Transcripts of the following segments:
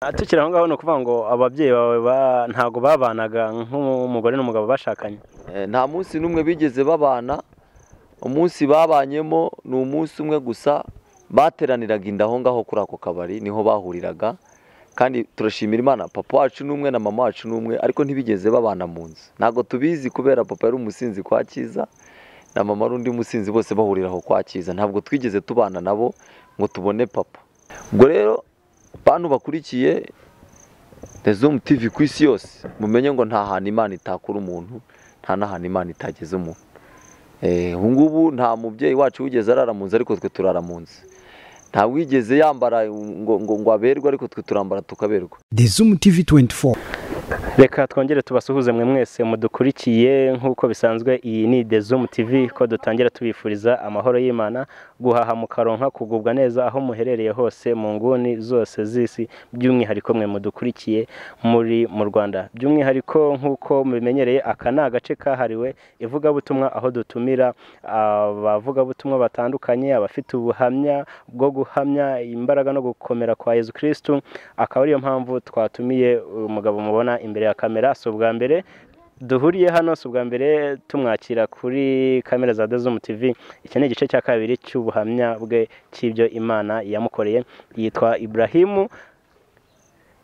Tukiri aho ngaho ni ukuvuga ngo ababyeyi bawe ntago babanaga nk'umugore n'umugabo bashakanye? Nta munsi n'umwe bigeze babana. Umunsi babanyemo ni umunsi umwe gusa, bateraniraga inda aho ngaho kuri ako kabari, niho bahuriraga. Kandi turashimira Imana, papa wacu n'umwe na mama wacu n'umwe, ariko ntibigeze babana mu nzu. Ntabwo tubizi kubera papa yari umusinzi kwa Cyiza na mama ari undi musinzi, bose bahurira aho kwa Cyiza. Ntabwo twigeze tubana nabo ngo tubone papa. Ubwo rero bantu bakurikiye ZOOM TV ku isi yose, mumenye ngo nta hantu Imana itakura umuntu, nta n'ahantu Imana itageze umuntu. Ubu ngubu nta mubyeyi wacu wigeze arara mu nzu, ariko twe turara mu nzu. Nta wigeze yambara ngo aberwe, ariko twe turambara tukaberwa. ZOOM TV24. Reka twongere tubasuhuze mwe mwese mudukurikiye nk'uko bisanzwe. Iyi ni ZOOM TV, ko dutangira tubifuriza amahoro y'Imana, guhaha mukaronka, kugubwa neza aho muherereye hose mu nguni zose z'isi, by'umwihariko mwe mudukurikiye muri mu Rwanda. By'umwihariko nk'uko mubimenyereye, aka ni agace kahariwe ivugabutumwa, aho dutumira abavugabutumwa batandukanye, abafite ubuhamya bwo guhamya imbaraga no gukomera kwa Yesu Kristo. Akaba ariyo mpamvu twatumiye umugabo mubona imbere ya kamera. Si ubwa mbere duhuriye hano, si ubwa mbere tumwakira kuri kamera za ZOOM TV. Iki ni igice cya kabiri cy'ubuhamya bwe cy'ibyo Imana yamukoreye. Yitwa Iblahim.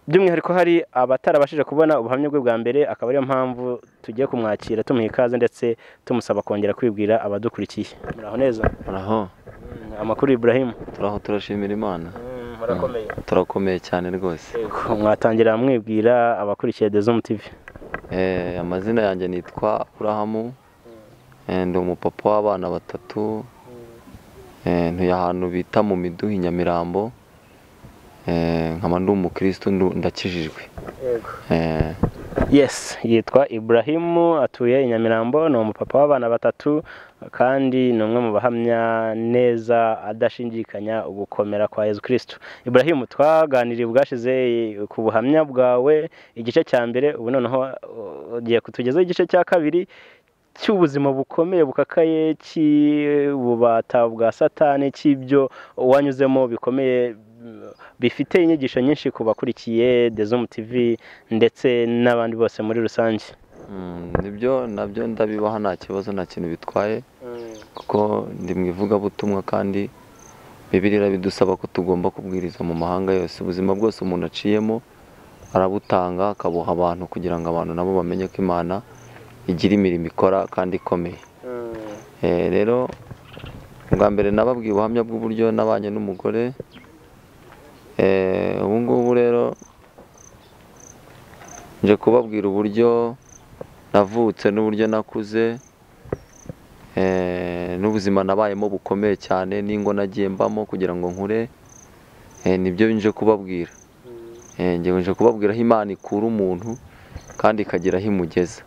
By'umwihariko hari abatarabashije kubona ubuhamya bwe bwa mbere, akaba ariyo mpamvu tugiye kumwakira, tumuha ikaze ndetse tumusaba kongera kwibwira abadukurikiye. Muraho neza? Muraho. Amakuru Iblahim? Turaho, turashimira Imana. Murakomeye? Turakomeye cyane rwose. Mwatangira mwibwira abakurikiye ZOOM TV. Amazina yanjye nitwa Iblahim. Ndi umupapa w'abana batatu. Ntuye ahantu bita mu Miduha, Nyamirambo. Nkaba ndi umukristo, ndakijijwe. Yes, yitwa Iblahim, atuye i Nyamirambo, ni umupapa w'abana batatu, kandi ni umwe mu bahamya neza adashingikanya ugukomera kwa Yesu Kristo. Iblahim, twaganiriye bwashize ku buhamya bwawe igice cya mbere, ubu noneho ugiye kutugezaho igice cya kabiri cy'ubuzima bukomeye bukakaye, cy'ububata bwa Satani, cy'ibyo wanyuzemo bikomeye, bifite inyigisho nyinshi ku bakurikiye ZOOM TV ndetse n'abandi bose muri rusange. Nibyo nabyo ndabibaha, nta kibazo, nta kintu bitwaye, kuko ndi mu ivugabutumwa, kandi Bibiliya bidusaba ko tugomba kubwiriza mu mahanga yose. Ubuzima bwose umuntu aciyemo arabutanga, akabuha abantu, kugira ngo abantu nabo bamenye ko Imana igira imirimo ikora kandi ikomeye. Rero bwa mbere nababwiye ubuhamya bw'uburyo nabanye n'umugore. Ubu ngubu rero nje kubabwira uburyo navutse n'uburyo nakuze, n'ubuzima nabayemo bukomeye cyane, n'ingo nagiye mbamo kugira ngo nkure. Nibyo nje kubabwira. Nje kubabwira aho Imana ikura umuntu kandi ikagira aho imugeza.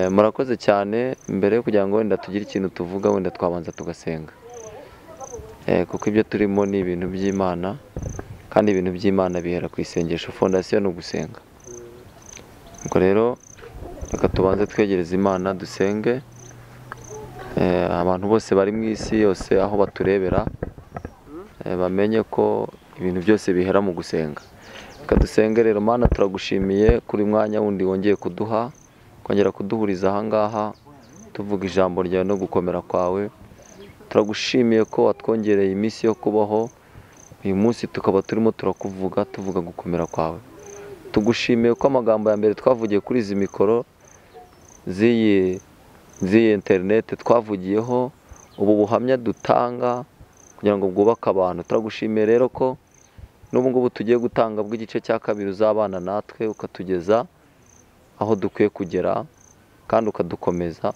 Murakoze cyane. Mbere yo kugira ngo wenda tugire ikintu tuvuga, wenda twabanza tugasenga, kuko ibyo turimo ni ibintu by'Imana, kandi ibintu by'Imana bihera ku isengesho. Fondasiyo ni ugusenga. Ubwo rero reka tubanze twegereze Imana, dusenge. Abantu bose bari mu isi yose aho baturebera, bamenye ko ibintu byose bihera mu gusenga. Reka dusenge rero. Mana, turagushimiye kuri mwanya wundi wongeye kuduha, kongera kuduhuriza aha ngaha tuvuga ijambo ryawe no gukomera kwawe. Turagushimiye ko watwongereye iminsi yo kubaho. Uyu munsi tukaba turimo turakuvuga, tuvuga gukomera kwawe. Tugushimiye ko amagambo ya mbere twavugiye kuri izi mikoro z'iyi interineti twavugiyeho, ubu buhamya dutanga kugira ngo bwubake abantu. Turagushimiye rero ko n'ubu ngubu tugiye gutanga bw'igice cya kabiri uzabana natwe, ukatugeza aho dukwiye kugera, kandi ukadukomeza.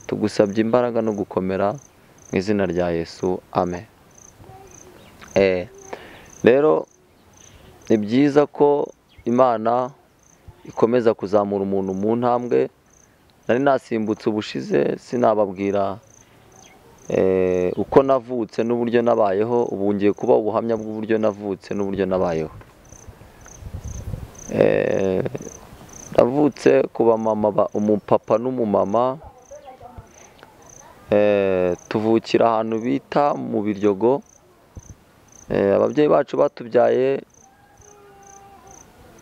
Tugusabye imbaraga no gukomera mu izina rya Yesu, amen. Rero ni byiza ko Imana ikomeza kuzamura umuntu mu ntambwe. Nari nasimbutse ubushize, sinababwira uko navutse n'uburyo nabayeho. Ubu ngiye kuba ubuhamya bw'uburyo navutse n'uburyo nabayeho. Navutse ku bamama, umupapa n'umumama. Tuvukira ahantu bita mu Biryogo. Ababyeyi bacu batubyaye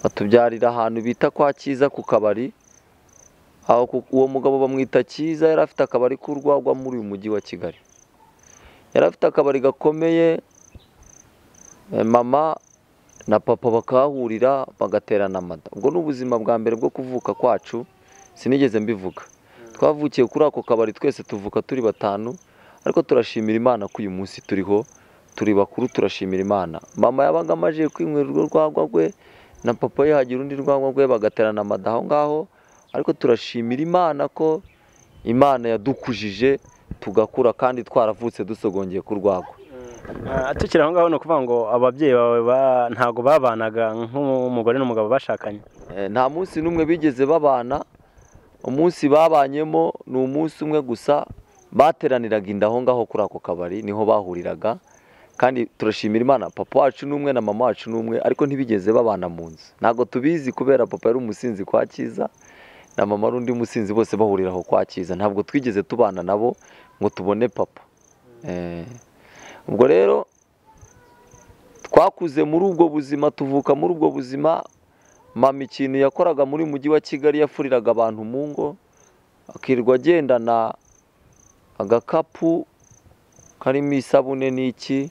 batubyarira ahantu bita kwa Cyiza ku kabari. Aho uwo mugabo bamwita Cyiza, yari afite akabari k'urwagwa muri uyu mujyi wa Kigali. Yari afite akabari gakomeye, mama na papa bakahurira bagaterana amata. Ubwo ni ubuzima bwa mbere bwo kuvuka kwacu, sinigeze mbivuga. Twavukiye kuri ako kabari, twese tuvuka turi batanu, ariko turashimira Imana ko uyu munsi turiho, turi bakuru, turashimira Imana. Mama yabaga amaje kwinywera urwo rwagwa rwe, na papa ye hagira undi rwagwa rwe, bagaterana amata aho ngaho. Ariko turashimira Imana ko Imana yadukujije tugakura, kandi twaravutse dusogongeye ku rwagwa. Tukiri aho ngaho ni ukuvuga ngo ababyeyi bawe ntago babanaga nk'umugore n'umugabo bashakanye? Nta munsi n'umwe bigeze babana. Umunsi babanyemo ni umunsi umwe gusa, bateraniraga inda aho ngaho kuri ako kabari, niho bahuriraga. Kandi turashimira Imana, papa wacu n'umwe na mama wacu n'umwe, ariko ntibigeze babana mu nzu. Ntabwo tubizi kubera papa yari umusinzi kwa Cyiza, na mama ari undi musinzi, bose bahurira aho kwa Cyiza. Ntabwo twigeze tubana nabo ngo tubone papa. Ubwo rero twakuze muri ubwo buzima, tuvuka muri ubwo buzima. Mama ikintu yakoraga muri mujyi wa Kigali, yafuriraga abantu mu ngo, akirirwa agendana agakapu karimo isabune n'iki,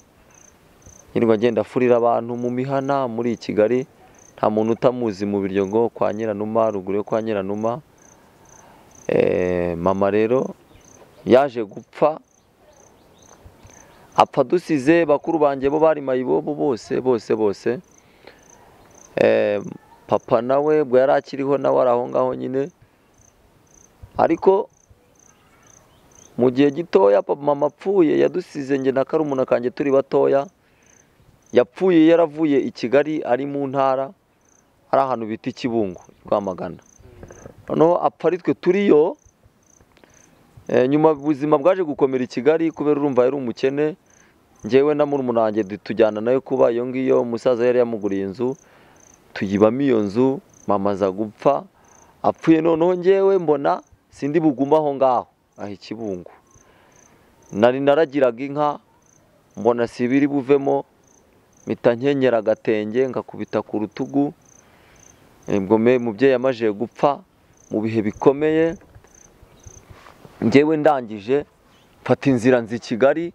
yirirwa agenda afurira abantu mu mihana muri Kigali. Nta muntu utamuzi mu Biryogo kwa Nyiranuma, ruguru yo kwa Nyiranuma. Mama rero yaje gupfa, apfa dusize bakuru banjye bo bari mayibobo bose. Papa nawe bwo yari akiriho, nawe ari aho ngaho nyine. Ariko mu gihe gitoya mama apfuye, yadusize njye na karumuna kanjye turi batoya. Yapfuye yaravuye i Kigali, ari mu ntara, ari ahantu bita i Kibungo, Rwamagana. Noneho apfa ari twe turiyo. Nyuma ubuzima bwaje gukomera i Kigali, kubera urumva yari umukene. Njyewe na murumuna wanjye tujyana nayo kuba iyo ngiyo. Umusaza yari yamuguriye inzu, tuyibamo iyo nzu. Mama aza gupfa, apfuye. Noneho njyewe mbona sindi buguma aho ngaho aho i Kibungo. Nari naragiraga inka, mbona si biri buvemo, mpita nkenyera agatenge ngakubita ku rutugu. Ubwo mubyeyi yamaze gupfa mu bihe bikomeye. Njyewe ndangije mfata inzira nzi Kigali.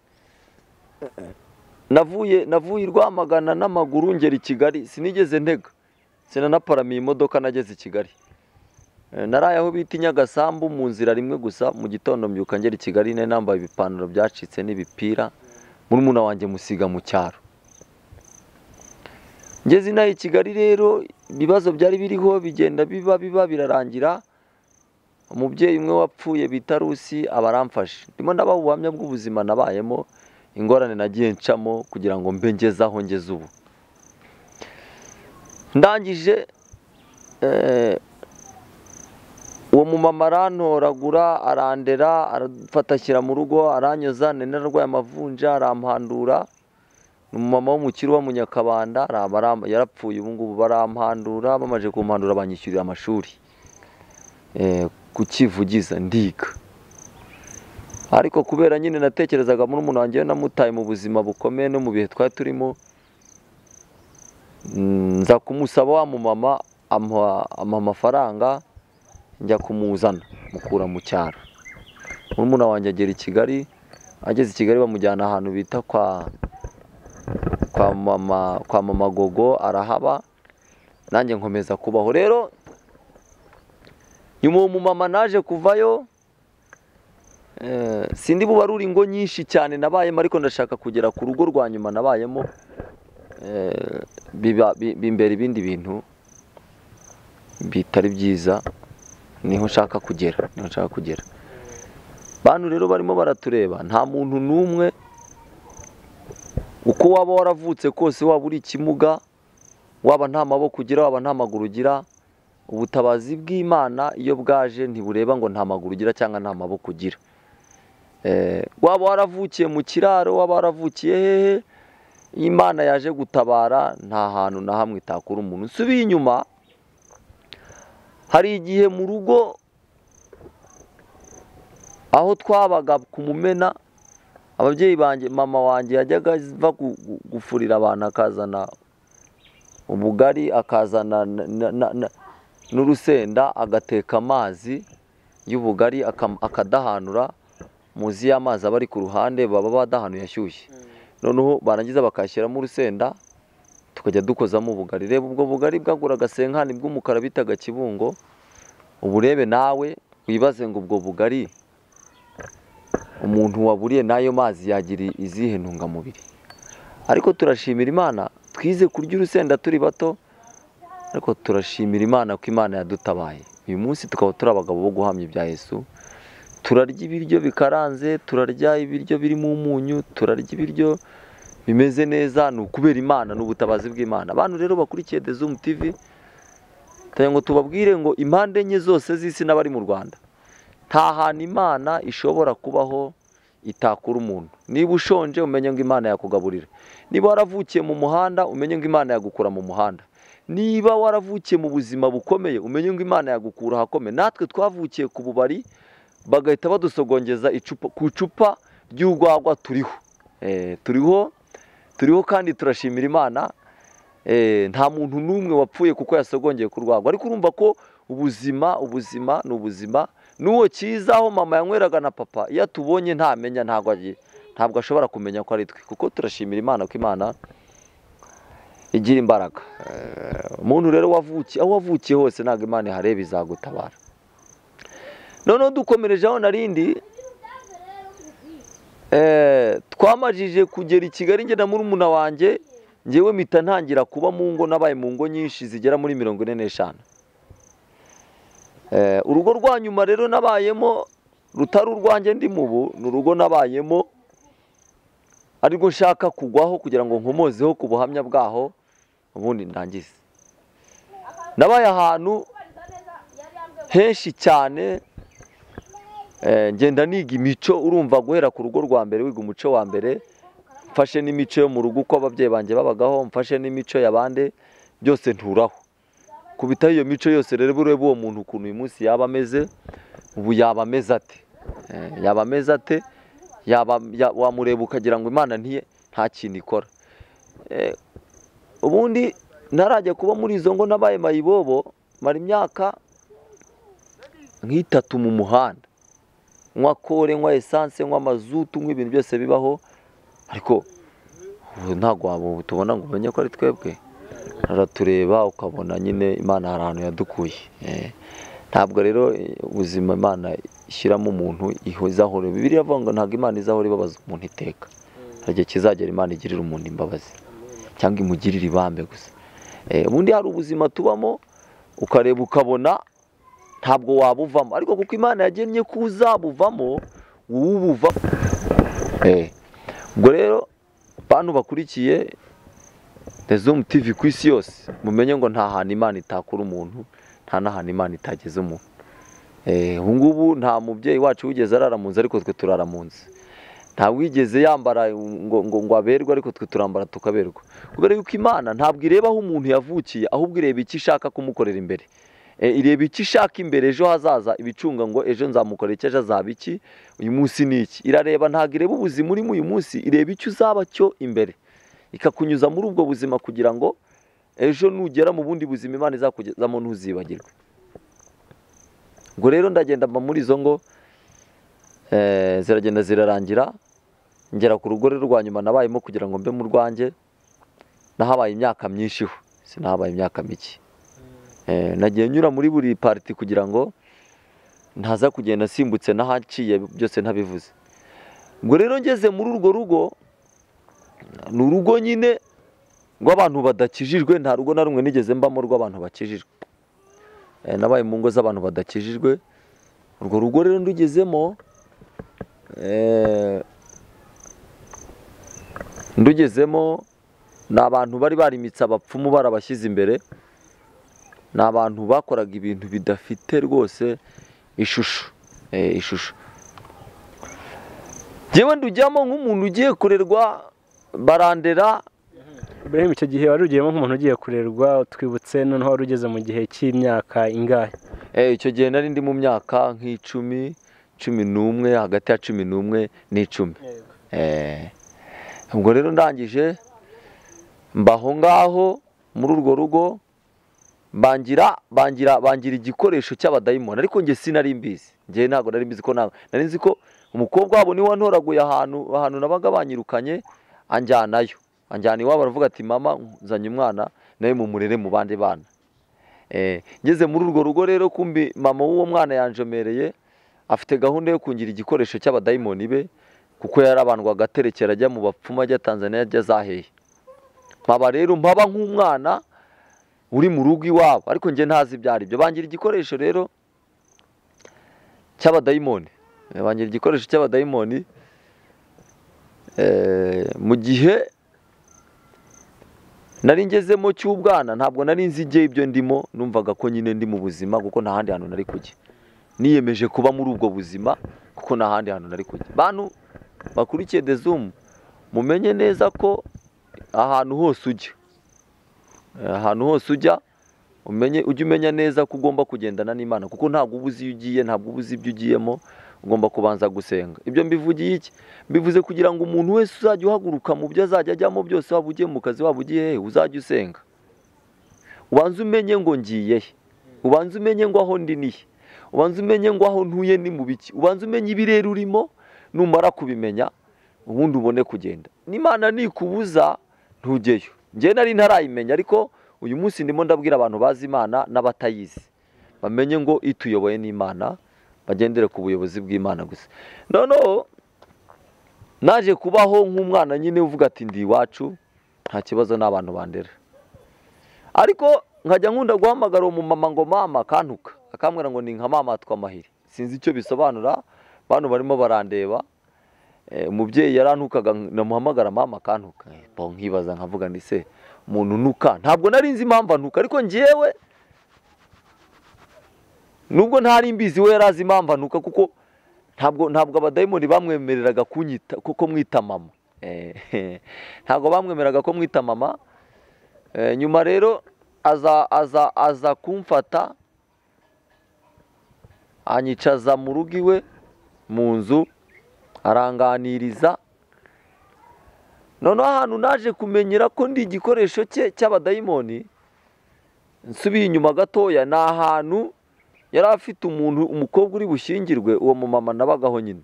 Navuye i Rwamagana n'amaguru ngera i Kigali, sinigeze ntega, sinanaparamiye imodoka, nageze i Kigali. Naraye aho bita Nyagasambu mu nzira rimwe gusa. Mu gitondo mbyuka ngera i Kigali, nari nambaye ibipantaro byacitse n'ibipira, murumuna wanjye musiga mu cyaro. Ngeze inaha i Kigali rero, ibibazo byari biriho bigenda biba birarangira. Umubyeyi umwe wapfuye bita Rusi aba aramfashe. Ndimo ndabaha ubuhamya bw'ubuzima nabayemo, ingorane nagiye ncamo kugira ngo mbe ngeze aho ngeze ubu. Ndangije uwo mumama arantoragura, arandera, arafata ashyira mu rugo, aranyoza. Nari nararwaye amavunja, arampandura. Ni umumama w'umukire wo mu Nyakabanda, yarapfuye. Ubu ngubu barampandura, bamaze kumpandura banyishyurira amashuri kukivugiza ndiga. Ariko kubera nyine natekerezaga muri umuntu wanjye namutaye mu buzima bukomeye no mu bihe twari turimo, nza kumusaba wa mumama ampa amafaranga, njya kumuzana mukura mu cyaro. Murumuna wanjye agera i Kigali. Ageze i Kigali bamujyana ahantu bita kwa mama Gogo, arahaba. Nanjye nkomeza kubaho. Rero nyuma uwo mumama naje kuvayo, sindi bubarura ingo nyinshi cyane nabayemo, ariko ndashaka kugera ku rugo rwa nyuma nabayemo, bimbera ibindi bintu bitari byiza. Niho nshaka kugera. Bantu rero barimo baratureba, nta muntu n'umwe, uko waba waravutse kose, waba uri ikimuga, waba nta maboko ugira, waba nta maguru ugira, ubutabazi bw'Imana iyo bwaje ntibureba ngo nta maguru ugira cyangwa nta maboko ugira. Waba waravukiye mu kiraro, waba waravukiye hehe, Imana yaje gutabara, nta hantu na hamwe itakura umuntu. Nsubiye inyuma, hari igihe mu rugo aho twabaga ku Mumena, ababyeyi banjye, mama wanjye yajyaga ava gufurira abantu, akazana ubugari akazana n'urusenda agateka amazi y'ubugari akadahanura muzi y'amazi aba ari ku ruhande baba badahanuye ashyushye noneho barangiza bakashyiramo urusenda tukajya dukozamo ubugari. Reba ubwo bugari bwaguraga senkani bw'umukara bitaga kibungo, ubu urebe nawe wibaze ngo ubwo bugari umuntu waburiye n'ayo mazi yagira izihe ntungamubiri. Ariko turashimira Imana twize kurya urusenda turi bato, ariko turashimira Imana ko Imana yadutabaye. Uyu munsi tukaba turi abagabo bo guhamya ibya Yesu, turarya ibiryo bikaranze, turarya ibiryo birimo umunyu, turarya ibiryo bimeze neza, ni ukubera Imana n'ubutabazi bw'Imana. Abantu rero bakurikiye The Zoom TV, tayo ngo tubabwire ngo impande enye zose z'isi n'abari mu Rwanda, nta hantu Imana ishobora kubaho itakura umuntu. Niba ushonje umenye ngo Imana yakugaburira, niba waravukiye mu muhanda umenye ngo Imana yagukura mu muhanda, niba waravukiye mu buzima bukomeye umenye ngo Imana yagukura ahakomeye. Natwe twavukiye ku bubari bagahita badusogongeza ku icupa ry'urwagwa, turiho kandi turashimira Imana. Nta muntu n'umwe wapfuye kuko yasogongeye ku rwagwa. Ariko urumva ko ubuzima ni ubuzima. N'uwo cyiza aho mama yanyweraga na papa, iyo atubonye ntamenya, ntabwo ashobora kumenya ko ari twe, kuko turashimira Imana ko Imana igira imbaraga. Umuntu rero aho wavukiye hose ntabwo Imana ihareba, izagutabara. Noneho dukomereje aho narindi, twamajije kugera i Kigali njye na murumuna wanjye, njyewe mpita ntangira kuba mu ngo, nabaye mu ngo nyinshi zigera muri 45. Urugo rwa nyuma rero nabayemo rutari urwanjye ndi mubu, ni urugo nabayemo ariko nshaka kugwaho kugira ngo nkomozeho ku buhamya bwaho ubundi ndangize. Nabaye ahantu henshi cyane, ngenda niga imico. Urumva guhera ku rugo rwa mbere wiga umuco wa mbere, mfashe n'imico yo mu rugo uko ababyeyi banjye babagaho, mfashe n'imico y'abandi, byose nturaho kubitaho iyo mico yose. Rero urebe uwo muntu ukuntu uyu munsi yaba ameze, ubu yaba ameze ate, wamureba ukagira ngo Imana nta kintu ikora. Ubundi ntarajya kuba muri izo ngo nabaye mayibobo, mara imyaka nk'itatu mu muhanda, nywa kore, nywa esanse, nywa mazutu, nywa ibintu byose bibaho. Ariko ntabwo waba tubona ngo umenye ko ari twebwe. Aratureba ukabona nyine Imana hari ahantu yadukuye. Ntabwo rero ubuzima Imana ishyiramo umuntu izahora. Bibiliya ivuga ngo ntabwo Imana izahora ibabaza umuntu iteka, hari igihe kizagera Imana igirira umuntu imbabazi cyangwa imugirire ibambe gusa. Ubundi hari ubuzima tubamo ukareba ukabona ntabwo wabuvamo, ariko kuko Imana yagennye ko uzabuvamo wowe ubuvamo. Ubwo rero bantu bakurikiye The Zoom TV ku isi yose, mumenye ngo nta hantu Imana itakura umuntu, nta n'ahantu Imana itageze umuntu. Ubu ngubu nta mubyeyi wacu wigeze arara mu nzu, ariko twe turara mu nzu. Nta wigeze yambara ngo aberwe, ariko twe turambara tukaberwa. Kubera yuko Imana ntabwo ireba aho umuntu yavukiye, ahubwo ireba icyo ishaka kumukorera imbere. Ireba icyo ishaka imbere, ejo hazaza ibicunga ngo ejo nzamukorera iki, ejo azaba iki, uyu munsi ni iki. Irareba, ntabwo ireba ubuzima urimo uyu munsi, ireba icyo uzaba cyo imbere, ikakunyuza muri ubwo buzima kugira ngo ejo nugera mu bundi buzima Imana izakugezamo ntuzibagirwe. Ubwo rero ndagenda mba muri izo ngo, ziragenda zirarangira, ngera ku rugo rwa nyuma nabayemo kugira ngo mbe mu rwanjye. Nahabaye imyaka myinshi, sinahabaye imyaka mike. Nagiye nyura muri buri pariti kugira ngo ntaza kugenda simbutse nahaciye byose ntabivuze. Ubwo rero ngeze muri urwo rugo, ni urugo nyine rw'abantu badakijijwe, nta rugo na rumwe nigeze mbamo rw'abantu bakijijwe. Nabaye mu ngo z'abantu badakijijwe. Urwo rugo rero ndugezemo, ni abantu bari barimitse abapfumu barabashyize imbere. Ni abantu bakoraga ibintu bidafite rwose ishusho. Njyewe ndujyamo nk'umuntu ugiye kurerwa, barandera. Ibrahim, icyo gihe wari ugiyemo nk'umuntu ugiye kurerwa, twibutse noneho wari ugeze mu gihe cy'imyaka ingahe? Icyo gihe nari ndi mu myaka nk'icumi, 11, hagati ya 11 n'icumi. Ubwo rero ndangije mbaho ngaho muri urwo rugo bangira igikoresho cy'abadayimoni, ariko njye sinari mbizi. Njye ntabwo nari mbizi ko nari nzi ko umukobwa wabo niwe wantoraguye ahantu nabaga banyirukanye anjyanayo, anjyana iwabo, baravuga ati mama nzanye umwana nawe mumurere mu bandi bana. Ngeze muri urwo rugo rero, kumbi mama w'uwo mwana yanjomereye, afite gahunda yo kungira igikoresho cy'abadayimoni be, kuko yarabandwa agaterekera ajya mu bapfumu, ajya Tanzania, ajya zahehe. Mpaba rero nk'umwana uri mu rugo iwabo, ariko njye ntazi ibyo ari byo. Bangira igikoresho rero cy'abadayimoni, bangira igikoresho cy'abadayimoni. Mu gihe nari ngezemo cy'ubwana, ntabwo nari nzi ibyo ndimo, numvaga ko nyine ndi mu buzima, kuko nta handi hantu nari kujya. Niyemeje kuba muri ubwo buzima, kuko nta handi hantu nari kujya. Bantu bakurikiye The Zoom, mumenye neza ko ahantu hose ujya, ujye umenya neza ko ugomba kugendana n'Imana, kuko ntabwo ubuzi iyo ugiye, ntabwo ubuzi ibyo ugiyemo, ugomba kubanza gusenga. Ibyo mbivugiye iki? Mbivuze kugira ngo umuntu wese uzajya uhaguruka mu byo azajya ajyamo byose, waba ugiye mu kazi, waba ugiye hehe, uzajya usenga. Ubanze umenye ngo ngiye he, ubanze umenye ngo aho ndi nihe, ubanze umenye ngo aho ntuye ni mu biki, ubanze umenye ibirere urimo. Numara kubimenya, ubundi ubone kugenda. N'Imana nikubuza ntujyeyo. Njye nari ntarayimenya, ariko uyu munsi ndimo ndabwira abantu bazi Imana n'abatayizi, bamenye ngo ituyoboye n'Imana, bagendere ku buyobozi bw'Imana gusa. Noneho naje kubaho nk'umwana nyine uvuga ati ndi iwacu, nta kibazo n'abantu bandera. Ariko nkajya nkunda guhamagara uwo mumama ngo mama, kantuka, akambwira ngo ni nka mama twamahiri. Sinzi icyo bisobanura, bantu barimo barandeba. Umubyeyi yarantukaga, namuhamagara mama kantuka. Nkibaza nkavuga ndi se umuntu nuka, ntabwo nari nzi impamvu antuka, ariko njyewe nubwo ntari mbizi, we yarazi impamvu antuka, kuko ntabwo abadayimoni bamwemereraga kunyita kuko mwita mama. Ntabwo bamwemeraga ko mwita mama. Nyuma rero aza kumfata, anyicaza mu rugo iwe mu nzu, aranganiriza. Noneho ahantu naje kumenyera ko ndi igikoresho cye cy'abadayimoni, nsubiye inyuma gatoya, ni ahantu yari afite umukobwa uri bushyingirwe, uwo mumama nabagaho nyine.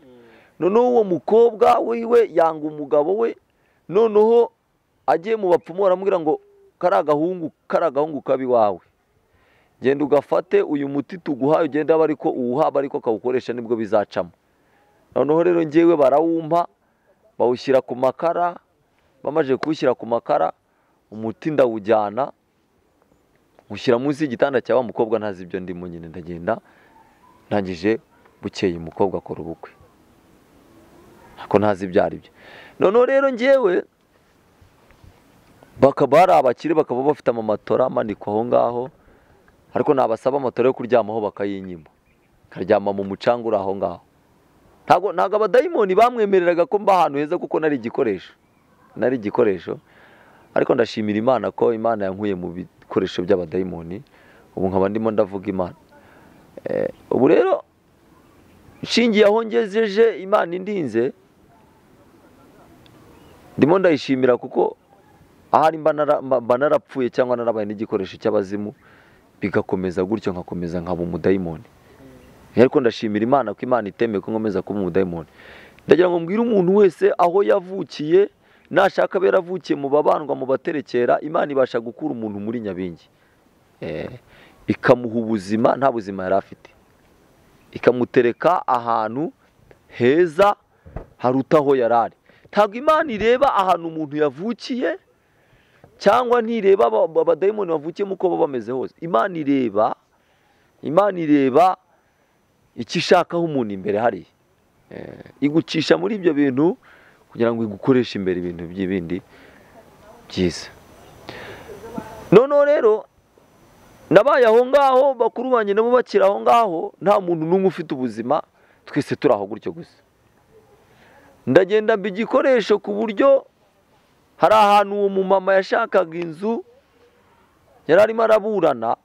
Noneho uwo mukobwa wiwe yanga umugabo we, noneho agiye mu bapfumu baramubwira ngo kari agahungu kabi wawe, genda ugafate uyu muti tuguhaye, ugenda aba ariko uwuhaba, ariko kawukoresha nibwo bizacamo. Noneho rero njyewe barawumpa, bawushyira ku makara. Bamaze kuwushyira ku makara, umuti ndawujyana, ushyira munsi y'igitanda cya wa mukobwa, ntazi ibyo ndimo nyine. Ndagenda, ntangije bukeye umukobwa akora ubukwe, ariko ntazi ibyo ari byo. Noneho rero njyewe, bakaba hari abakire, bakaba bafite amamatora amanikwa aho ngaho, ariko nabasaba amatora yo kuryamaho bakayinyima, karyama mu mucanga uri aho ngaho. Ntabwo abadayimoni bamwemereraga ko mba ahantu heza, kuko nari igikoresho. Ariko ndashimira Imana ko Imana yankuye mu bikoresho by'abadayimoni, ubu nkaba ndimo ndavuga Imana. Ubu rero nshingiye aho ngejeje, Imana indinze, ndimo ndayishimira, kuko ahari mba narapfuye cyangwa narabaye n'igikoresho cy'abazimu, bigakomeza gutyo, nkakomeza nkaba umudayimoni. Ariko ndashimira Imana ko Imana itemeye ko nkomeza kuba umudayimoni. Ndagira ngo mbwire umuntu wese aho yavukiye, nashaka abe yaravukiye mu babandwa, mu baterekera, Imana ibasha gukura umuntu muri nyabingi, ikamuha ubuzima nta buzima yari afite, ikamutereka ahantu heza haruta aho yari ari. Ntabwo Imana ireba ahantu umuntu yavukiye, cyangwa ntireba abadayimoni bavukiyemo uko baba bameze hose. Imana ireba icyo ishakaho umuntu imbere hariya, igucisha muri ibyo bintu kugira ngo igukoreshe imbere ibintu by'ibindi byiza. Noneho rero nabaye aho ngaho, bakuru banjye nabo bakiri aho ngaho, nta muntu n'umwe ufite ubuzima, twese turi aho gutyo gusa. Ndagenda mba igikoresho, ku buryo hari ahantu uwo mumama yashakaga inzu, yari arimo araburana,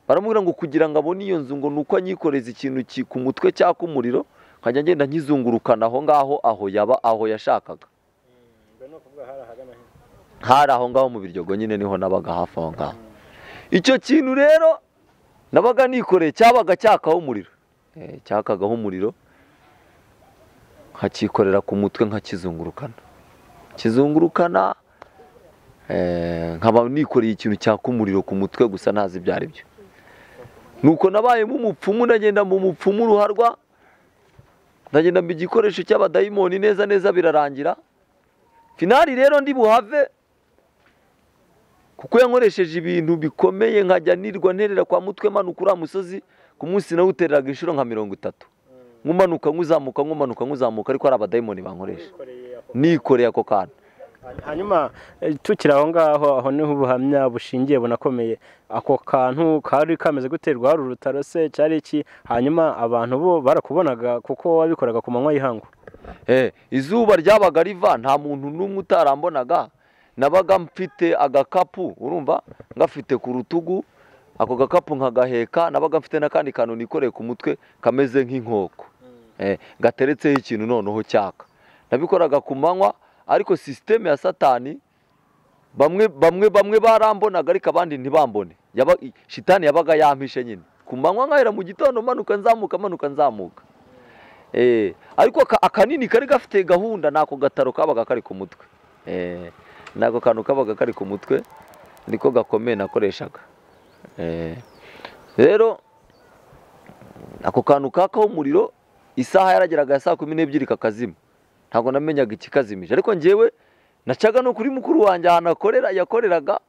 baramubwira ngo kugira ngo abone iyo nzu, ngo nuko anyikoreza ikintu ku mutwe cyaka umuriro, nkajya ngenda nkizungurukana aho ngaho, aho yashakaga. hari aho ngaho mu Biryogo nyine niho nabaga hafi aho ngaho. Icyo kintu rero nabaga nikoreye cyabaga cyakaho umuriro, cyakagaho umuriro nkakikorera ku mutwe nkakizungurukana, kizungurukana nkaba nikoreye ikintu cyaka umuriro ku mutwe gusa ntazi ibyo ari byo. Nuko nabayemo umupfumu, ndagenda mu mupfumu ruharwa, ndagenda mba igikoresho cy'abadayimoni neza neza birarangira. Finali rero ndi buhave kuko yankoresheje ibintu bikomeye, nkajya nirwa nterera kwa mutwe manuka uriya musozi, ku munsi nawutereraga inshuro nka 30, nkumanuka nkuzamuka nkumanuka nkuzamuka, ariko ari abadayimoni bankoresha nikoreye ako kantu. Hanyuma tukiri aho ngaho, aho niho ubuhamya bushingiye bunakomeye. Ako kantu kari kameze guterwa hari urutaro se cyari iki? Hanyuma abantu bo barakubonaga kuko wabikoraga ku manywa y'ihangu? Izuba ryabaga riva, nta muntu n'umwe utarambonaga. Nabaga mfite agakapu, urumva ngafite ku rutugu, ako gakapu nkagaheka. Nabaga mfite n'akandi kantu nikoreye ku mutwe kameze nk'inkoko, gateretseho ikintu noneho cyaka. Nabikoraga ku manywa, ariko systeme ya satani bamwe barambonaga ariko abandi ntibambone. Shitani yabaga yampishe nyine. Ku manywa nkahera mu gitondo manuka nzamuka. Ariko akanini kari gafite gahunda, nako gataro kabaga kari ku mutwe. Nako kantu kabaga kari ku mutwe niko gakomeye nakoreshaga. Rero ako kantu kakaho umuriro, isaha yarageraga ya saa 12 kakazima. Ntabwo namenyaga ikikazimije, ariko njyewe nacaga no kuri mukuru wanjye ahantu yakoreraga,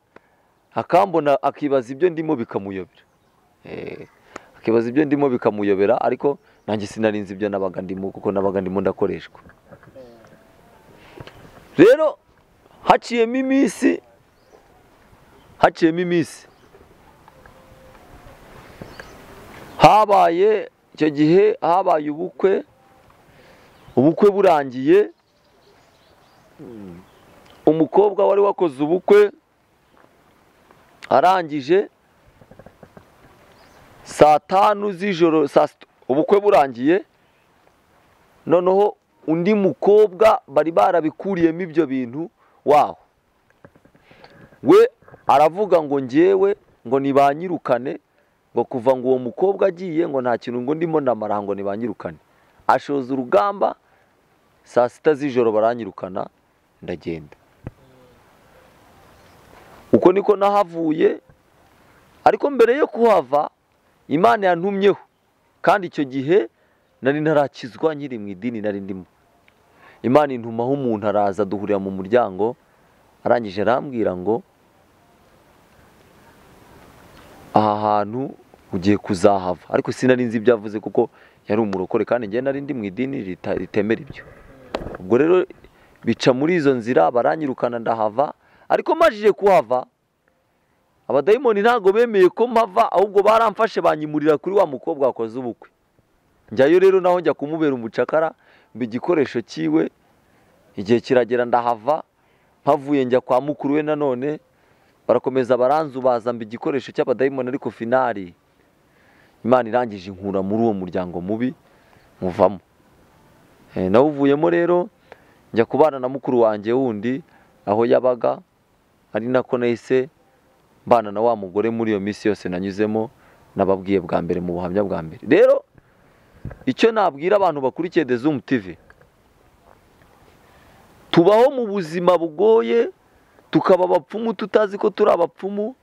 akambona akibaza ibyo ndimo bikamuyobera. Akibaza ibyo ndimo bikamuyobera, ariko nanjye sinarinzi ibyo nabaga ndimo, kuko nabaga ndimo ndakoreshwa. Rero haciyemo iminsi habaye icyo gihe, habaye ubukwe burangiye. Umukobwa wari wakoze ubukwe arangije saa 5 z'ijoro, ubukwe burangiye, noneho undi mukobwa bari barabikuriyemo ibyo bintu waho, we aravuga ngo njyewe ngo nibanyirukane, ngo kuva ngo uwo mukobwa agiye ngo nta kintu ngo ndimo ndamara, ngo nibanyirukane. Ashoza urugamba, saa 6 z'ijoro baranyirukana, ndagenda. Uko niko nahavuye, ariko mbere yo kuhava Imana yantumyeho, kandi icyo gihe nari narakizwa nkiri mu idini nari ndimo. Imana intumaho umuntu, araza duhurira mu muryango, arangije arambwira ngo aha hantu ugiye kuzahava. Ariko sinari nzi ibyo avuze kuko yari umurokore, kandi njye nari ndi mu idini ritemera ibyo. Ubwo rero bica muri izo nzira, baranyirukana ndahava. Ariko majije kuhava, abadayimoni ntago bemeye ko mpava, ahubwo baramfashe banyimurira kuri wa mukobwa wakoze ubukwe. Njyayo rero naho njya kumubera umucakara, mba igikoresho cyiwe. Igihe kiragera ndahava, mpavuye njya kwa mukuru we nanone, barakomeza baranzubaza, mba igikoresho cy'abadayimoni. Ariko finali Imana irangije inkura muri uwo muryango mubi, muvamo. Nawuvuyemo rero njya kubana na mukuru wanjye wundi aho yabaga, ari nako nahise mbana na wa mugore muri iyo minsi yose nanyuzemo nababwiye bwa mbere mu buhamya bwa mbere. Rero icyo nabwira abantu bakurikiye The Zoom TV, tubaho mu buzima bugoye, tukaba abapfumu tutazi ko turi abapfumu,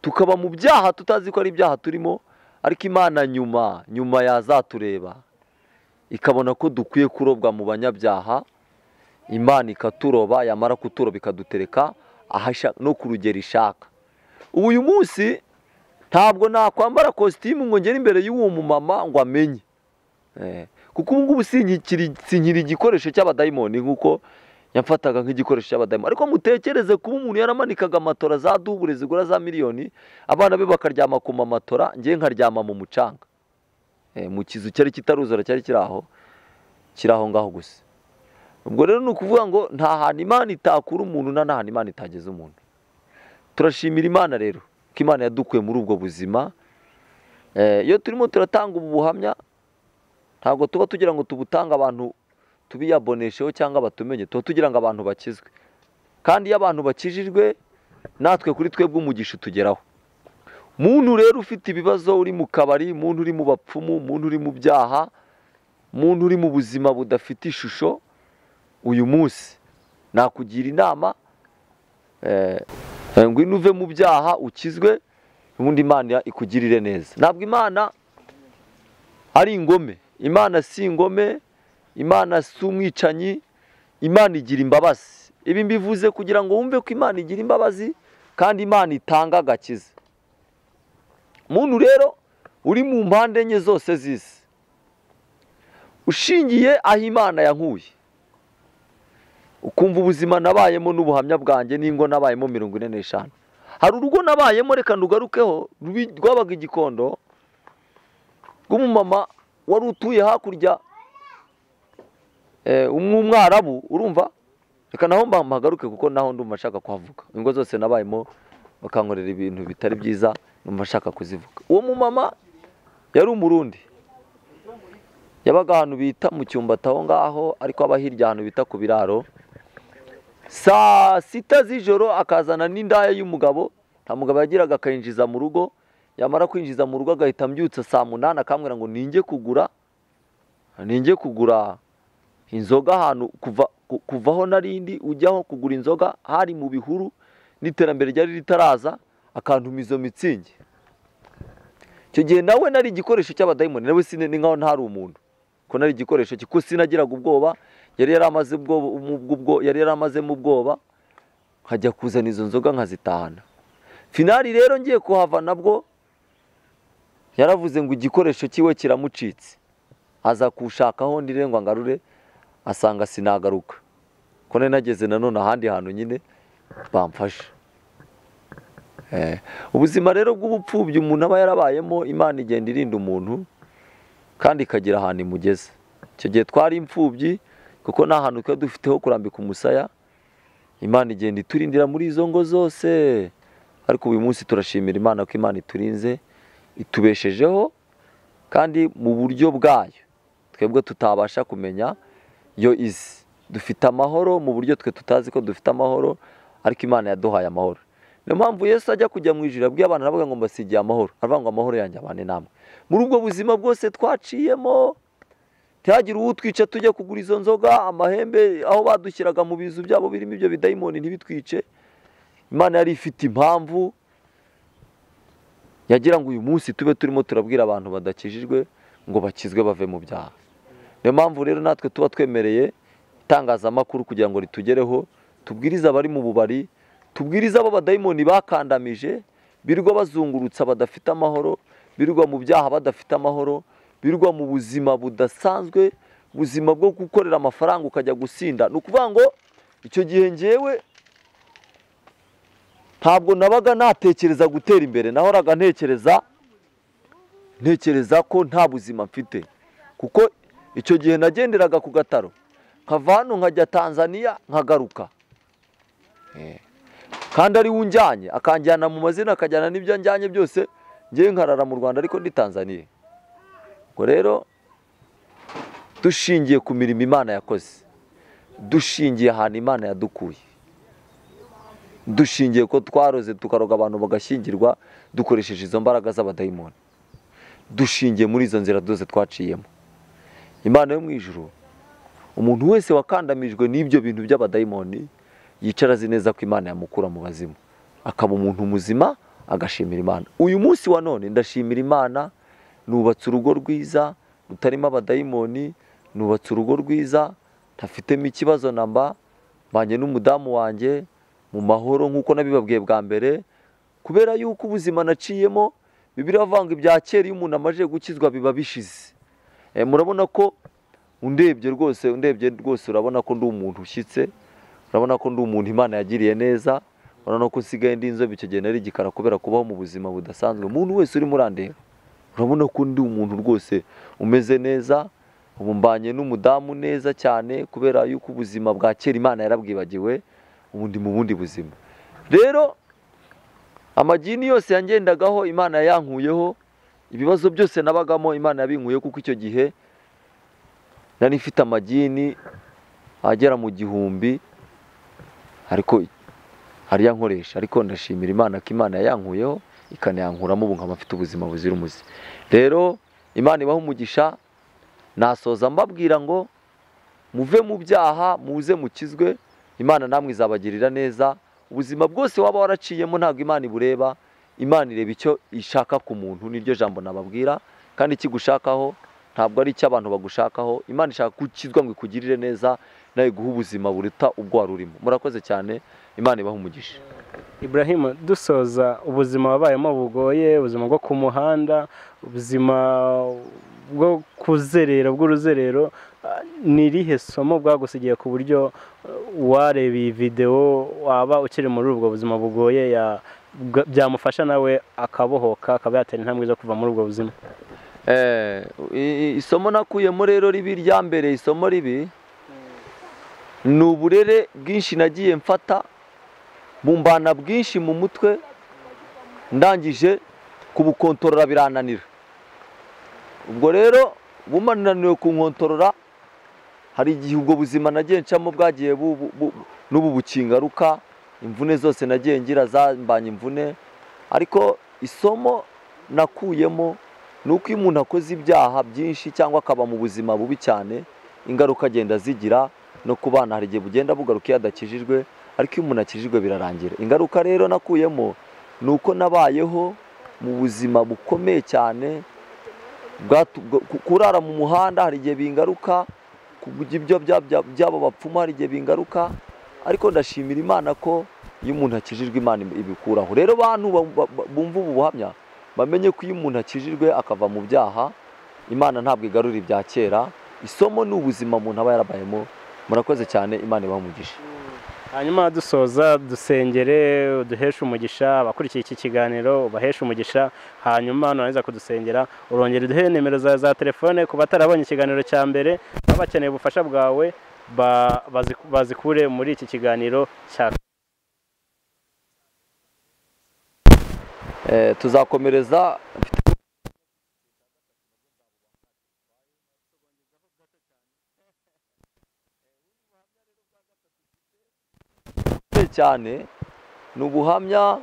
tukaba mu byaha tutazi ko ari ibyaha turimo, ariko Imana nyuma yazatureba ikabona ko dukwiye kurobwa mu banyabyaha. Imana ikaturoba, yamara kuturoba ikadutereka ahasha no ku rugero ishaka. Uyu munsi ntabwo nakwambara kositimu ngo ngere imbere y'uwo mumama ngo amenye, kuko ubu ngubu sinkiri igikoresho cy'abadayimoni nk'uko yamfataga nk'igikoresho cy'abadayimoni. Ariko mutekereze kuba umuntu yaramanikaga amatora za dubure zigura za miliyoni, abana be bakaryama ku matora, njye nkaryama mu mucanga, mu kizu cyari kitaruzura, cyari kiraho ngaho gusa. Ubwo rero ni ukuvuga ngo nta hantu Imana itakura umuntu, nta hantu Imana itageze umuntu. Turashimira Imana rero ko Imana yadukuye muri ubwo buzima. Iyo turimo turatanga ubu buhamya, ntabwo tuba tugira ngo tubutanga abantu tubiyabonesheho cyangwa batumenye, tuba tugira ngo abantu bakizwe. kandi iyo abantu bakijijwe natwe kuri twebwe umugisha utugeraho. Muntu rero ufite ibibazo, uri mu kabari, muntu uri mu bapfumu, muntu uri mu byaha, muntu uri mu buzima budafite ishusho, uyu munsi nakugira inama ngwino uve mu byaha ukizwe, ubundi Imana ikugirire neza. Ntabwo Imana ari ingome, Imana si ingome, Imana si umwicanyi, Imana igira imbabazi. Ibi mbivuze kugira ngo wumve ko Imana igira imbabazi kandi Imana itanga agakiza. Muntu rero uri mu mpande enye zose z'isi, ushingiye aho Imana yankuye, ukumva ubuzima nabayemo n'ubuhamya bwanjye n'ingo nabayemo 45. Hari urugo nabayemo, reka ndugarukeho, rwabaga igikondo, rw'umumama wari utuye hakurya, umwarabu, urumva? Reka naho mpagaruke kuko naho ndumva nshaka kuhavuga. Ingo zose nabayemo bakankorera ibintu bitari byiza, ndumva nshaka kuzivuga. Uwo mumama yari umurundi, yabaga ahantu bita mu Cyumbata aho ngaho, ariko aba hirya ahantu bita ku Biraro. Saa 6 z'ijoro akazana n'indaya y'umugabo, nta mugabo yagiraga, akayinjiza mu rugo, yamara kwinjiza mu rugo agahita ambyutsa saa 8 akambwira ngo ninjye kugura inzoga ahantu, kuvaho narindi ujyaho kugura inzoga, hari mu bihuru n'iterambere ryari ritaraza, akantumiza mitsingi. Icyo gihe nawe nari igikoresho cy'abadayimoni, nawe ni nkaho ntari umuntu, ko nari igikoresho kuko sinagiraga ubwoba, yari yaramazemo ubwoba, nkajya kuzana izo nzoga nkazitahana. Finali rero ngiye kuhava nabwo yaravuze ngo igikoresho kiwe kiramucitse, aza kushakaho ndire ngo ngarure, asanga sinagaruka, ko nari nageze nanone ahandi hantu nyine bamfasha. Ubuzima rero bw'ubupfubyi umuntu aba yarabayemo, Imana igenda irinda umuntu kandi ikagira ahantu imugeze. Icyo gihe twari imfubyi kuko nta hantu twa dufiteho kurambika umusaya, Imana igenda iturindira muri izo ngo zose. Ariko uyu munsi turashimira Imana ko Imana iturinze, itubeshejeho kandi mu buryo bwayo twebwe tutabasha kumenya yo izi. Dufite amahoro mu buryo twe tutazi ko dufite amahoro, ariko Imana yaduhaye amahoro. Niyo mpamvu Yesu ajya kujya mu ijuru abwiye abantu aravuga ngo mbasigiye amahoro, aravuga ngo amahoro yanjye abane namwe. Muri ubwo buzima bwose twaciyemo, ntihagire uwutwica tujya kugura izo nzoga, amahembe aho badushyiraga mu bizu byabo birimo ibyo bidayimoni ntibitwice. Imana yari ifite impamvu yagira ngo uyu munsi tube turimo turabwira abantu badakijijwe ngo bakizwe bave mu byaha. Niyo mpamvu rero natwe tuba twemereye itangazamakuru kugira ngo ritugereho, tubwiriza abari mu bubari, tubwiriza abo badayimoni bakandamije, birirwa bazungurutsa badafite amahoro, birirwa mu byaha badafite amahoro, birirwa mu buzima budasanzwe, ubuzima bwo gukorera amafaranga ukajya gusinda. Ni ukuvuga ngo icyo gihe ngewe ntabwo nabaga natekereza gutera imbere, nahoraga ntekereza ko nta buzima mfite, kuko icyo gihe nagenderaga ku gataro, nkava hano nkajya Tanzania nkagaruka, kandi ari unjyanye akanjyana mu mazina, akajyana n'ibyo njyanye byose, ngewe nkarara mu Rwanda ariko ndi Tanzania. Ngo rero dushingiye ku mirimo Imana yakoze, dushingiye ahantu Imana yadukuye, dushingiye ko twaroze tukaroga abantu bagashyingirwa dukoresheje izo mbaraga z'abadayimoni, dushingiye muri izo nzira zose twaciyemo. Imana yo mu ijuru, umuntu wese wakandamijwe n'ibyo bintu by'abadayimoni yicara azi neza ko Imana yamukura mu bazimu, akaba umuntu muzima, agashimira Imana. Uyu munsi wa none ndashimira Imana, nubatse urugo rwiza rutarimo abadayimoni, nubatse urugo rwiza ntafitemo ikibazo namba, banye n'umudamu wanjye mu mahoro nk'uko nabibabwiye bwa mbere, kubera yuko ubuzima naciyemo, Bibiliya avuga ibya kera iyo umuntu amaje gukizwa biba bishize. Murabona ko undebye rwose urabona ko ndi umuntu ushyitse, urabona ko ndi umuntu Imana yagiriye neza, urabona ko nsigaye ndi inzobe, icyo gihe nari igikara kubera kubaho mu buzima budasanzwe. Umuntu wese uri murandeba urabona ko ndi umuntu rwose umeze neza, ubu mbanye n'umudamu neza cyane, kubera yuko ubuzima bwa kera Imana yarabwibagiwe, ubu ndi mu bundi buzima. Rero amagini yose yangendagaho Imana yankuyeho, ibibazo byose nabagamo Imana yabinkuyeho, kuko icyo gihe nari mfite amagini agera mu 1000, ariko hari yankoresha, ariko ndashimira Imana ko Imana yankuyeho ikanayankuramo ubu nkaba mfite ubuzima buzira umuze. Rero Imana ibaha umugisha, nasoza mbabwira ngo muve mu byaha muze mukizwe, Imana namwe izabagirira neza. Ubuzima bwose waba waraciyemo ntabwo Imana ibureba, Imana ireba icyo ishaka ku muntu, niryo jambo nababwira. Kandi ikigushakaho ntabwo ari icyo abantu bagushakaho, Imana ishaka gukizwa ngo ikugirire neza, nawe guha ubuzima buruta ubwo wari urimo. Murakoze cyane, Imana ibaha umugisha. Iblahim, dusoza, ubuzima wabayemo bugoye, ubuzima bwo ku muhanda, ubuzima bwo kuzerera bw'uruzerero, ni irihe somo bwagusigiye ku buryo wareba iyi video waba ukiri muri ubwo buzima bugoye byamufasha nawe akabohoka, akaba yatera intambwe zo kuva muri ubwo buzima? Isomo nakuyemo rero ribi rya mbere, isomo ribi ni uburere bwinshi nagiye mfata, bumbana bwinshi mu mutwe, ndangije kubukontorora birananira. Ubwo rero bumananiwe kunkontorora, hari igihe ubwo buzima nagiye ncamo bwagiye n'ubu bukingaruka, imvune zose nagiye ngira zambanye imvune. Ariko isomo nakuyemo ni uko iyo umuntu akoze ibyaha byinshi cyangwa akaba mu buzima bubi cyane, ingaruka agenda zigira no ku bana, hari igihe bugenda bugaruka iyo adakijijwe, ariko iyo umuntu akijijwe birarangira. Ingaruka rero nakuyemo ni uko nabayeho mu buzima bukomeye cyane, kurara mu muhanda hari igihe bingaruka, kugira ibyo byabo bapfumu hari igihe bingaruka, ariko ndashimira Imana ko iyo umuntu akijijwe Imana ibikuraho. Rero bantu bumva ubu buhamya bamenye ko iyo umuntu akijijwe akava mu byaha, Imana ntabwo igarura ibya kera. Isomo ni ubuzima umuntu aba yarabayemo. Murakoze cyane, Imana ibaha umugisha. Hanyuma dusoza, dusengere, uduheshe umugisha, abakurikiye iki kiganiro ubaheshe umugisha. Hanyuma nurangiza kudusengera urongera uduhe nimero za telefone ku batarabonye ikiganiro cya mbere, baba bakeneye ubufasha bwawe bazikure muri iki kiganiro cya tuzakomereza. Cyane ni ubuhamya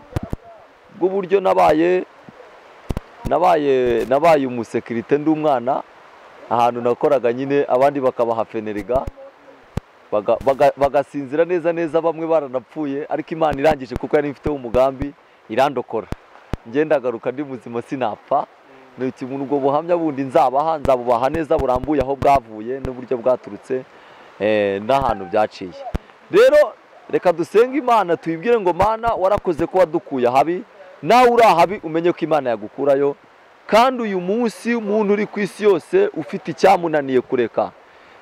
bw'uburyo nabaye umusekirite ndi umwana, ahantu nakoraga nyine abandi bakabaha feneriga bagasinzira neza, bamwe baranapfuye, ariko Imana irangije kuko yari ifiteho umugambi irandokora, ngendagaruka ndi muzima sinapfa. Ni ikintu ubwo buhamya bundi nzabubaha neza burambuye, aho bwavuye n'uburyo bwaturutse n'ahantu byaciye. Rero reka dusenge Imana, tuyibwire ngo Mana warakoze ko wadukuye ahabi, nawe uri ahabi umenye ko Imana yagukurayo. Kandi uyu munsi umuntu uri ku isi yose ufite icyamunaniye kureka,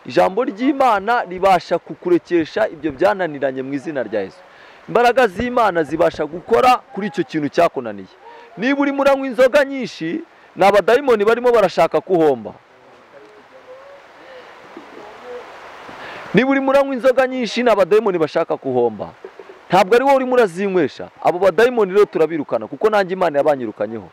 ijambo ry'Imana ribasha kukurekesha ibyo byananiranye mu izina rya Yesu. Imbaraga z'Imana zibasha gukora kuri icyo kintu cyakunaniye. Niba urimo uranywa inzoga nyinshi, ni abadayimoni barimo barashaka kuhomba. Niba urimo uranywa inzoga nyinshi, ni abadayimoni bashaka kuhomba. Ntabwo ari wowe urimo urazinywesha. Abo badayimoni rero turabirukana, kuko nanjye Imana yabanyirukanyeho.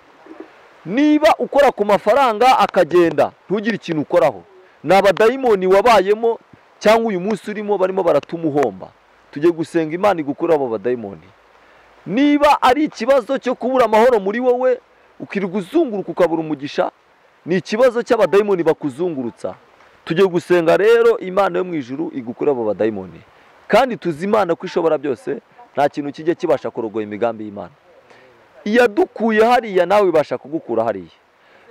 Niba ukora ku mafaranga akagenda ntugire ikintu ukoraho, ni abadayimoni wabayemo cyangwa uyu munsi urimo barimo baratuma uhomba. Tujye gusenga Imana igukura abo badayimoni. Niba ari ikibazo cyo kubura amahoro muri wowe, ukirirwa uzunguruka ukabura umugisha, ni ikibazo cy'abadayimoni bakuzungurutsa. Tujye gusenga rero Imana yo mu ijuru igukura abo badayimoni. Kandi tuzi Imana ko ishobora byose, nta kintu kijye kibasha kurogoya imigambi y'Imana. Iyadukuye hariya nawe ibasha kugukura hariya.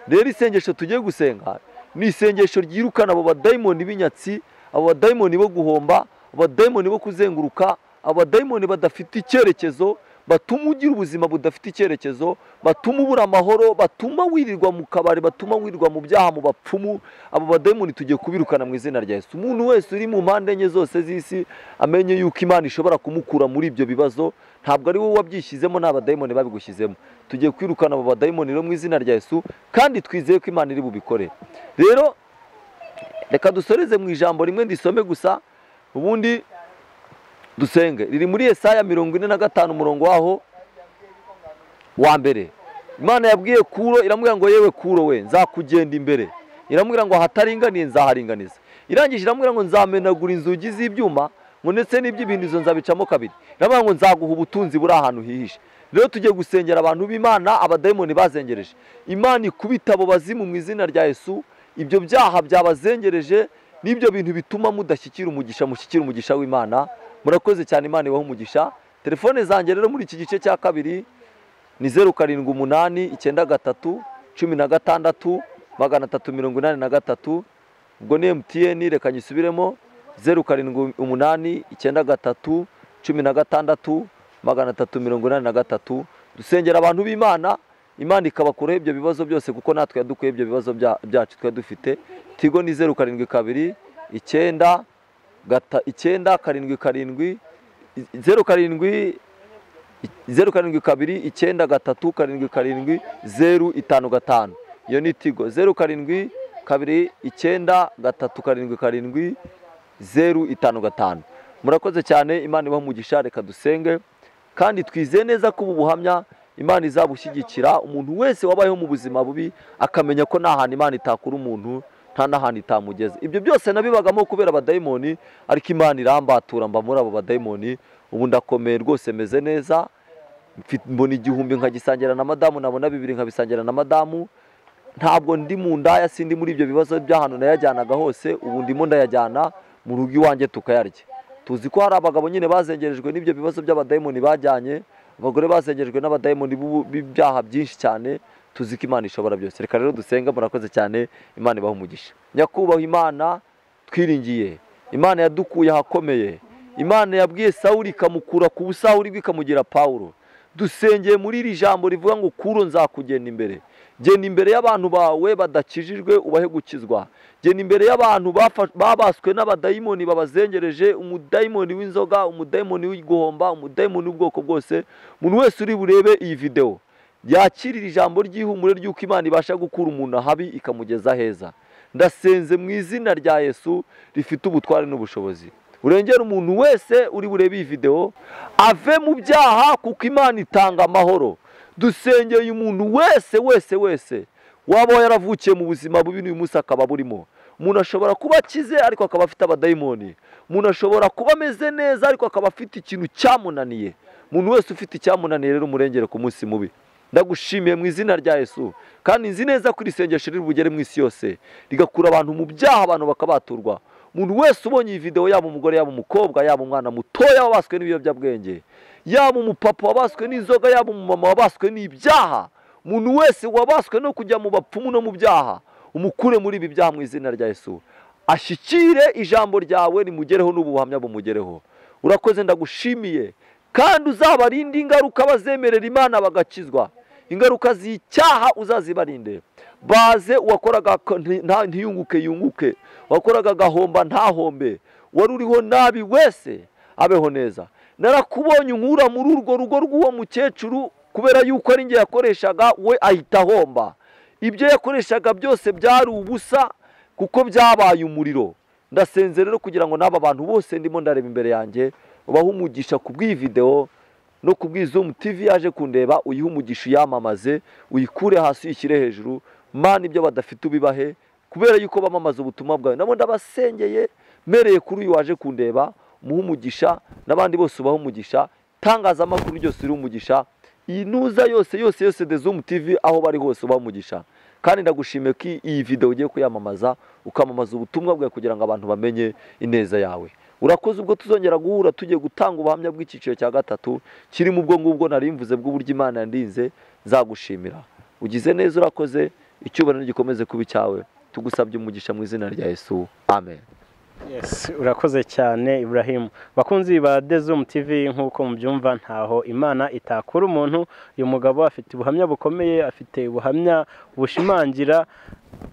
Rero isengesho tugiye gusenga ni isengesho ryirukana abo badayimoni b'inyatsi, abo badayimoni bo guhomba, abo badayimoni bo kuzenguruka, abo badayimoni badafite icyerekezo, batuma ugira ubuzima budafite icyerekezo, batuma ubura amahoro, batuma wirirwa mu kabari, batuma wirirwa mu byaha, mu bapfumu. Abo badayimoni tugiye kubirukana mu izina rya Yesu. Umuntu wese uri mu mpande enye zose z'isi amenye yuko Imana ishobora kumukura muri ibyo bibazo. Ntabwo ari wowe wabyishyizemo, ni abadayimoni babigushyizemo. Tugiye kwirukana abo badayimoni mu izina rya Yesu, kandi twizeye ko Imana iri bubikore. Rero reka dusoreze mu ijambo rimwe ndisome gusa, ubundi dusenge. Riri muri Yesaya 45 umurongo waho wa mbere. Imana yabwiye Kuro, iramubwira ngo yewe Kuro we, nzakugenda imbere. Iramubwira ngo ahataringaniye nzaharinganiza. Irangije iramubwira ngo nzamenagura inzugi z'ibyuma, ngo ndetse n'iby'ibintu nzabicamo kabiri. Navuga ngo nzaguha ubutunzi buri ahantu hihishe. Rero tugiye gusengera abantu b'Imana abadayimoni bazengereje. Imana ikubita abo bazimu mu izina rya Yesu. Ibyo byaha byabazengereje n'ibyo bintu bituma mudashyikira umugisha, mushyikira umugisha w'Imana. Murakoze cyane, Imana ibahe umugisha. Telefone zanjye rero muri iki gice cya kabiri ni 0789631683. Ubwo ni MTN, reka nyisubiremo 0789631683. Dusengera abantu b'Imana, Imana ikabakuraho ibyo bibazo byose, kuko natwe yadukuye ibyo bibazo byacu twe dufite. Tigo ni 0729 0772 072 iyo ni Tigo 0772 Murakoze cyane, Imana ibahe umugisha. Reka dusenge kandi twizeye neza ko ubu buhamya Imana izabushyigikira. Umuntu wese wabayeho mu buzima bubi akamenya ko nta hantu Imana itakura umuntu, nta n'ahantu itamugeza. Ibyo byose nabibagamo kubera abadayimoni, ariko Imana irambatura mba muri abo badayimoni. Ubu ndakomeye rwose, meze neza, mbona igihumbi nkagisangira na madamu, nabona 2 nkabisangira na madamu. Ntabwo ndi mu ndaya, sindi muri ibyo bibazo by'ahantu nayajyanaga hose. Ubu ndimo ndayajyana mu rugo iwanjye tukayarya. Tuzi ko hari abagabo nyine bazengerejwe n'ibyo bibazo by'abadayimoni bajyanye, abagore bazengerejwe n'abadayimoni b'ibyaha byinshi cyane. Tuzi ko Imana ishobora byose. Reka rero dusenga. Murakoze cyane, Imana ibahe umugisha. Nyakubahwa Imana twiringiye, Imana yadukuye ahakomeye, Imana yabwiye Sawuli ikamukura ku busawuli bw'ikamugira Pawulo. Dusengeye muri iri jambo rivuga ngo kuro nzakugenda imbere. Genda imbere y'abantu bawe badakijijwe, ubahe gukizwa. Genda imbere y'abantu babaswe n'abadayimoni babazengereje, umudayimoni w'inzoga, umudayimoni w'iguhomba, umudayimoni w'ubwoko bwose. Umuntu wese uri burebe iyi video yakirira ijambo ry'ihumure ry'uko Imana ibasha gukura umuntu ahabi ikamugeza heza. Ndasenze mu izina rya Yesu rifite ubutware n'ubushobozi. Urengera umuntu wese uri burebe iyi video ave mu byaha, kuko Imana itanga amahoro. Dusengeye umuntu wese waba yaravukiye mu buzima bubi n'uyu munsi akaba burimo. Umuntu ashobora kuba akize ariko akaba afite abadayimoni. Umuntu ashobora kuba ameze neza ariko akaba afite ikintu cyamunaniye. Umuntu wese ufite icyamunaniye rero umurengere ku munsi mubi. Ndagushimiye mu izina rya Yesu, kandi nzi neza ko iri sengesho riri bugere mu isi yose, rigakura abantu mu byaha, abantu bakabaturwa. Umuntu wese ubonye iyi video, yaba umugore, yaba umukobwa, yaba umwana mutoya wabaswe n'ibiyobyabwenge, yaba umupapa wabaswe n'inzoga, yaba umumama wabaswe n'ibyaha, umuntu wese wabaswe no kujya mu bapfumu no mu byaha, umukure muri ibi byaha mu izina rya Yesu. Ashyikire ijambo ryawe rimugereho n'ubuhamya bumugereho. Urakoze, ndagushimiye, kandi uzabarinde ingaruka bazemerera Imana bagakizwa. Ingaruka z'icyaha uzazibarinde. Baze uwakoraga ntiyunguke yunguke, wakoraga gahomba ntahombe, wari uriho nabi wese abeho neza. Narakubonye unkura muri urwo rugo rw'uwo mukecuru, kubera yuko ari nge yakoreshaga, we ahita ahomba. Ibyo yakoreshaga byose byari ubusa, kuko byabaye umuriro. Ndasenze rero kugira ngo n'aba bantu bose ndimo ndareba imbere yanjye ubahe umugisha kubw'iyi video no kubw'iyi ZOOM TV yaje kundeba. Uyihe umugisha, uyamamaze, uyikure hasi uyishyire hejuru. Mana, ibyo badafite ubibahe, kubera yuko bamamaza ubutumwa bwawe. Nabo ndabasengeye mereye kuri uyu waje kundeba, muhe umugisha, n'abandi bose ubahe umugisha. Tangazamakuru ryose uri umugisha, iyi nuza yose de ZOOM TV aho bari hose ubahe umugisha. Kandi ndagushimiye ko iyi video ugiye kuyamamaza, ukamamaza ubutumwa bwawe kugira ngo abantu bamenye ineza yawe. Urakoze. Ubwo tuzongera guhura tugiye gutanga ubuhamya bw'icyiciro cya gatatu kiri mu bwo ngubwo narimvuze bw'uburyo Imana yandinze. Nzagushimira. Ugize neza, urakoze. Icyubahiro gikomeze kuba icyawe. Tugusabye umugisha mu izina rya Yesu, amen. Yes, urakoze cyane Iblahim. Bakunzi ba ZOOM TV, nk'uko mubyumva, ntaho Imana itakura umuntu. Uyu mugabo afite ubuhamya bukomeye, afite ubuhamya bushimangira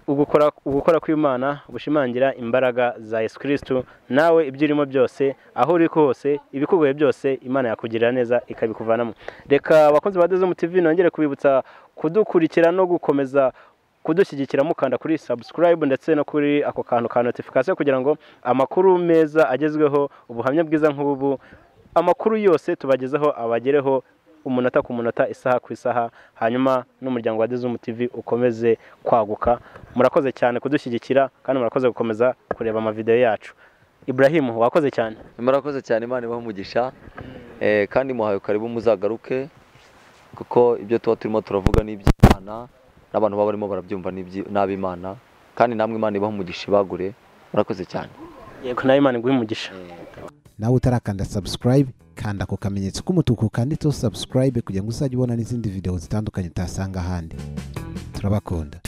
ugukora kw'Imana, bushimangira imbaraga za Yesu Kristo. Nawe ibyo urimo byose, aho uri hose, ibikugoye byose, Imana yakugirira neza ikabikuvanamo. Reka abakunzi ba ZOOM TV nongere kubibutsa kudukurikira no gukomeza kudushyigikira mukanda kuri subscribe ndetse no kuri ako kantu ka notification, kugira ngo amakuru meza agezweho, ubuhamya bwiza nk'ubu, amakuru yose tubagezeho abagereho umunota ku munota, isaha ku isaha, hanyuma n'umuryango wa ZOOM TV ukomeze kwaguka. Murakoze cyane kudushyigikira, kandi murakoze gukomeza kureba ama video yacu. Iblahim wakoze cyane. murakoze cyane, Imana ibahe umugisha, kandi muhaye karibu muzagaruke, kuko ibyo tuba turimo turavuga n'iby'Imana n'abantu baba barimo barabyumva n'ab'Imana, kandi namwe Imana ibahe umugisha ibagure. Murakoze cyane. Yego, nawe Imana iguhe umugisha. nawe utarakanda subscribe kanda ku kamenyetso k'umutuku kanditseho subscribe kugira ngo uzajye ubona n'izindi video zitandukanye utasanga ahandi. Turabakunda.